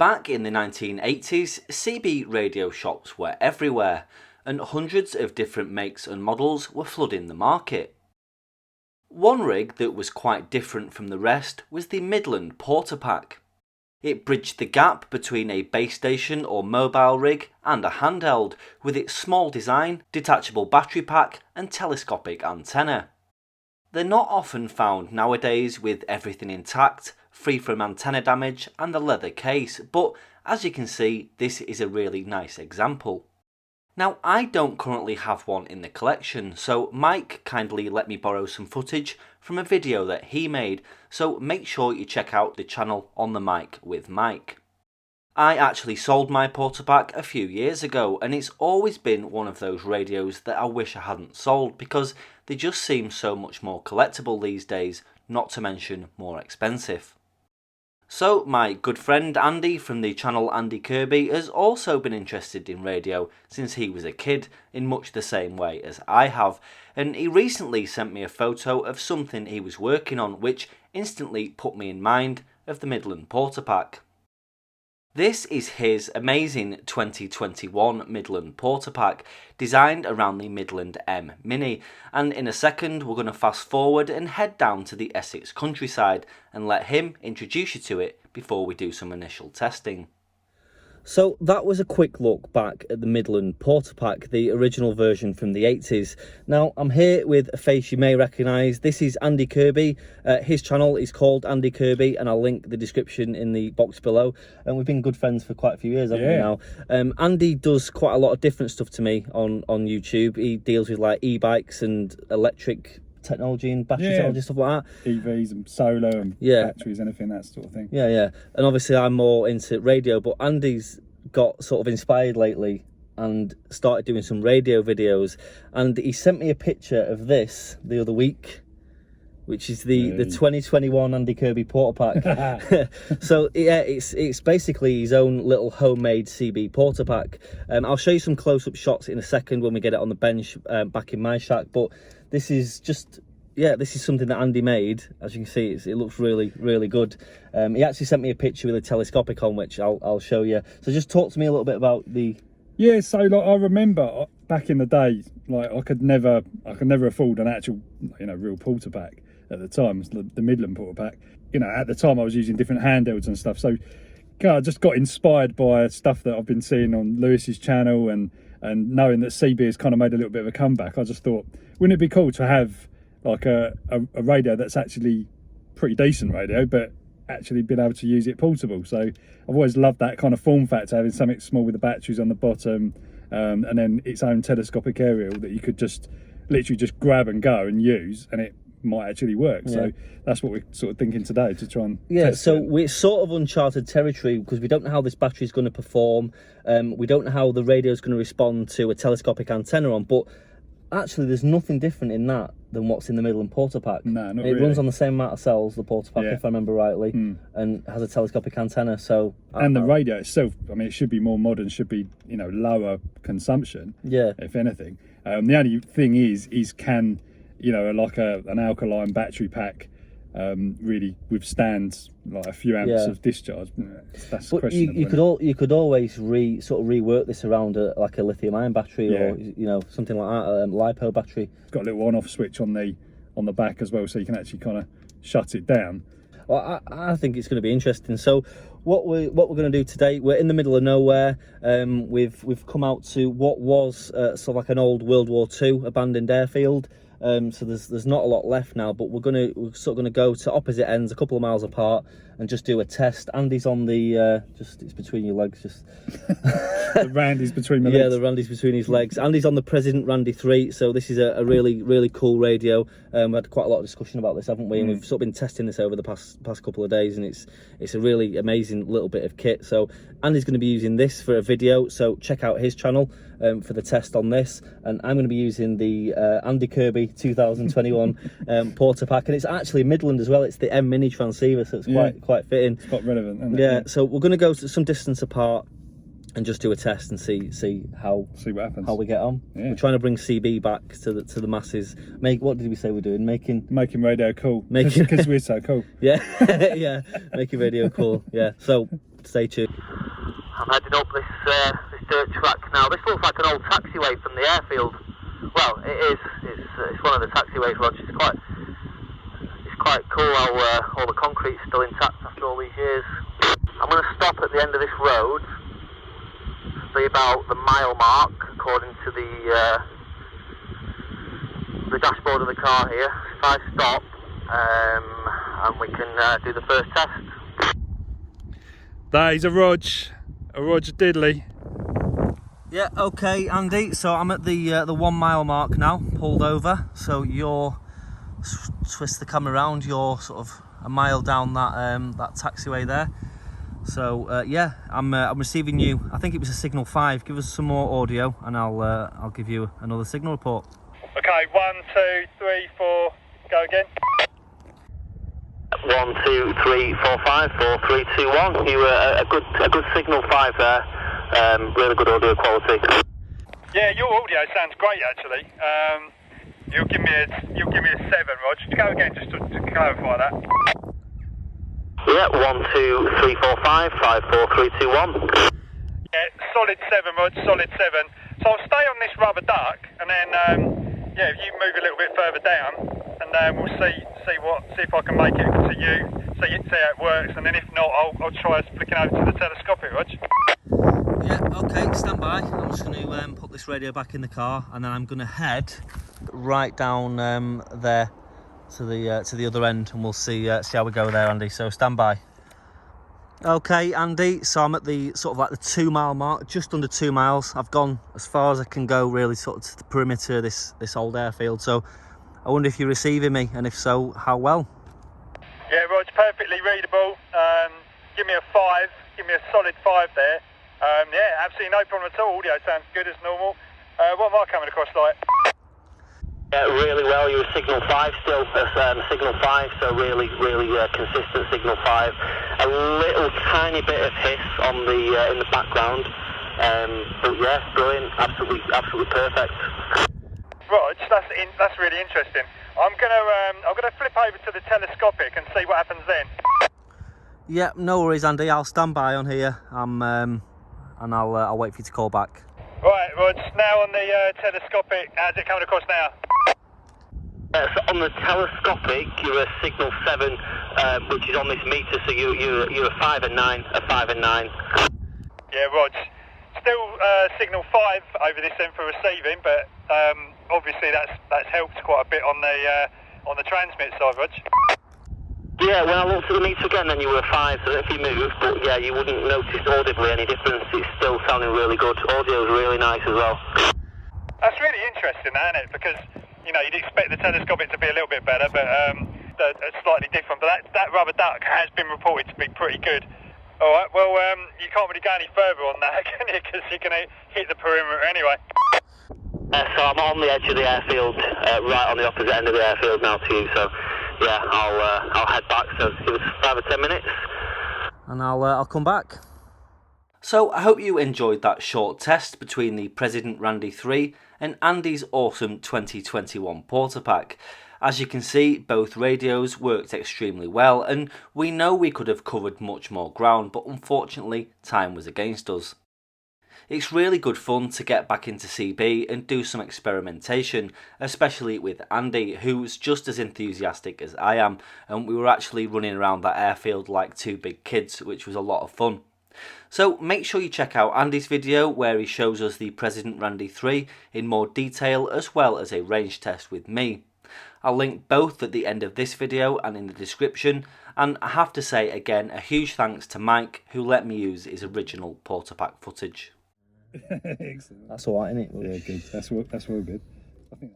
Back in the 1980s, CB radio shops were everywhere, and hundreds of different makes and models were flooding the market. One rig that was quite different from the rest was the Midland Portapak. It bridged the gap between a base station or mobile rig and a handheld, with its small design, detachable battery pack and telescopic antenna. They're not often found nowadays with everything intact, free from antenna damage and the leather case, but as you can see, this is a really nice example. Now, I don't currently have one in the collection, so Mike kindly let me borrow some footage from a video that he made, so make sure you check out the channel On The Mic with Mike. I actually sold my Portapak a few years ago, and it's always been one of those radios that I wish I hadn't sold because they just seem so much more collectible these days, not to mention more expensive. So my good friend Andy from the channel Andy Kirby has also been interested in radio since he was a kid, in much the same way as I have, and he recently sent me a photo of something he was working on which instantly put me in mind of the Midland Portapak. This is his amazing 2021 Midland Portapak, designed around the Midland M Mini, and in a second we're going to fast forward and head down to the Essex countryside and let him introduce you to it before we do some initial testing. So that was a quick look back at the Midland Portapak, the original version from the 80s. Now I'm here with a face you may recognise. This is Andy Kirby. His channel is called Andy Kirby, and I'll link the description in the box below. And we've been good friends for quite a few years, haven't we now? Andy does quite a lot of different stuff to me on YouTube. He deals with like e-bikes and electric technology and battery technology, stuff like that. EVs and solar and batteries, anything, that sort of thing. And obviously I'm more into radio, but Andy's got sort of inspired lately and started doing some radio videos, and he sent me a picture of this the other week, which is the 2021 Andy Kirby Portapak. So yeah, it's basically his own little homemade CB Portapak. I'll show you some close-up shots in a second when we get it on the bench back in my shack, but this is just, this is something that Andy made. As you can see, it looks really, really good. He actually sent me a picture with a telescopic on, which I'll show you. So just talk to me a little bit about the... Yeah, so like I remember back in the day, like I could never afford an actual, real Portapak at the time, the Midland Portapak. At the time I was using different handhelds and stuff. So I just got inspired by stuff that I've been seeing on Lewis's channel, and knowing that CB has kind of made a little bit of a comeback, I just thought, wouldn't it be cool to have like a radio that's actually pretty decent radio, but actually been able to use it portable. So I've always loved that kind of form factor, having something small with the batteries on the bottom, and then its own telescopic aerial that you could just literally just grab and go and use, and it might actually work. So that's what we're sort of thinking today, to try and test it. We're sort of uncharted territory because we don't know how this battery is going to perform. We don't know how the radio is going to respond to a telescopic antenna on, but actually there's nothing different in that than what's in the Midland Portapak. No, not really. It runs on the same amount of cells, the Portapak, if I remember rightly, and has a telescopic antenna. So and the radio itself, I mean, it should be more modern, should be lower consumption, if anything. The only thing is can like an alkaline battery pack really withstand like a few amps of discharge? That's the question. You could always sort of rework this around like a lithium ion battery, or something like that, lipo battery. It's got a little on-off switch on the back as well, so you can actually kind of shut it down. Well, I think it's going to be interesting. So what we're going to do today, we're in the middle of nowhere. We've come out to what was sort of like an old World War II abandoned airfield. So there's not a lot left now, but we're sort of gonna go to opposite ends, a couple of miles apart, and just do a test. Andy's on the it's between your legs, just the Randy's between my legs. Yeah, the Randy's between his legs. Andy's on the President Randy 3, so this is a really, really cool radio. We had quite a lot of discussion about this, haven't we? And we've sort of been testing this over the past couple of days, and it's a really amazing little bit of kit. So Andy's going to be using this for a video, so check out his channel for the test on this, and I'm going to be using the Andy Kirby 2021 Portapak, and it's actually Midland as well. It's the M Mini transceiver, so it's quite fitting. It's quite relevant, isn't it? So we're going to go to some distance apart and just do a test and see what happens, how we get on. We're trying to bring CB back to the masses. What did we say we're doing? Making radio cool, because we're so cool. Yeah. Making radio cool. So stay tuned. I'm heading up this dirt track now. This looks like an old taxiway from the airfield. Well, it is. It's one of the taxiways, Rog. It's quite cool how all the concrete's still intact after all these years. I'm going to stop at the end of this road, be about the mile mark, according to the dashboard of the car here. If I stop, and we can do the first test. That is a Rog Diddley. Yeah, okay, Andy. So I'm at the 1 mile mark now, pulled over. So you're twist the camera around. You're sort of a mile down that taxiway there. So yeah, I'm receiving you. I think it was a signal 5. Give us some more audio, and I'll give you another signal report. Okay, 1, 2, 3, 4. Go again. 1, 2, 3, 4, 5, 4, 3, 2, 1. You were a good signal 5 there. Really good audio quality. Yeah, your audio sounds great actually. You'll give me a 7, Rog. Go again just to clarify that. Yeah, 1, 2, 3, 4, 5, 5, 4, 3, 2, 1. Yeah, solid 7, Rog. Solid 7. So I'll stay on this rubber duck, and then yeah, if you move a little bit further down, and then we'll see if I can make it to you. See how it works, and then if not, I'll try flicking over to the telescopic, Rog. Yeah, okay, stand by. I'm just going to put this radio back in the car, and then I'm going to head right down there to the other end, and we'll see how we go there, Andy. So stand by. Okay, Andy. So I'm at the sort of like the 2 mile mark, just under 2 miles. I've gone as far as I can go, really, sort of to the perimeter of this old airfield. So I wonder if you're receiving me, and if so, how well? Yeah, Rog, perfectly readable. Give me a 5. Give me a solid 5 there. Yeah, absolutely no problem at all. Audio sounds good as normal. What am I coming across like? Yeah, really well. You're a signal 5 still. Signal 5, so really consistent signal 5. A little tiny bit of hiss on in the background, but yeah, brilliant. Absolutely perfect. Rog, that's really interesting. I'm gonna flip over to the telescopic and see what happens then. Yeah, no worries, Andy. I'll stand by on here. And I'll wait for you to call back. Right, Rog. Now on the telescopic. How's it coming across now? So on the telescopic, you're a signal 7, which is on this meter. So you're a 5 and 9, a 5 and 9. Yeah, Rog. Still signal 5 over this end for receiving, but obviously that's helped quite a bit on the transmit side, Rog. Yeah, when I looked at the meter again, then you were a 5, so if you moved, but yeah, you wouldn't notice audibly any difference. It's still sounding really good. Audio's really nice as well. That's really interesting, isn't it? Because, you know, you'd expect the telescopic to be a little bit better, but it's slightly different. But that rubber duck has been reported to be pretty good. All right, well, you can't really go any further on that, can you? Because you're going to hit the perimeter anyway. So I'm on the edge of the airfield, right on the opposite end of the airfield now to you, so yeah, I'll head back, so give us 5 or 10 minutes. And I'll come back. So I hope you enjoyed that short test between the President Randy 3 and Andy's awesome 2021 Portapak. As you can see, both radios worked extremely well, and we know we could have covered much more ground, but unfortunately time was against us. It's really good fun to get back into CB and do some experimentation, especially with Andy, who's just as enthusiastic as I am, and we were actually running around that airfield like 2 big kids, which was a lot of fun. So make sure you check out Andy's video where he shows us the President Randy 3 in more detail, as well as a range test with me. I'll link both at the end of this video and in the description, and I have to say again a huge thanks to Mike, who let me use his original Portapak footage. Excellent. That's alright, isn't it? Yeah, good. That's real good. I think.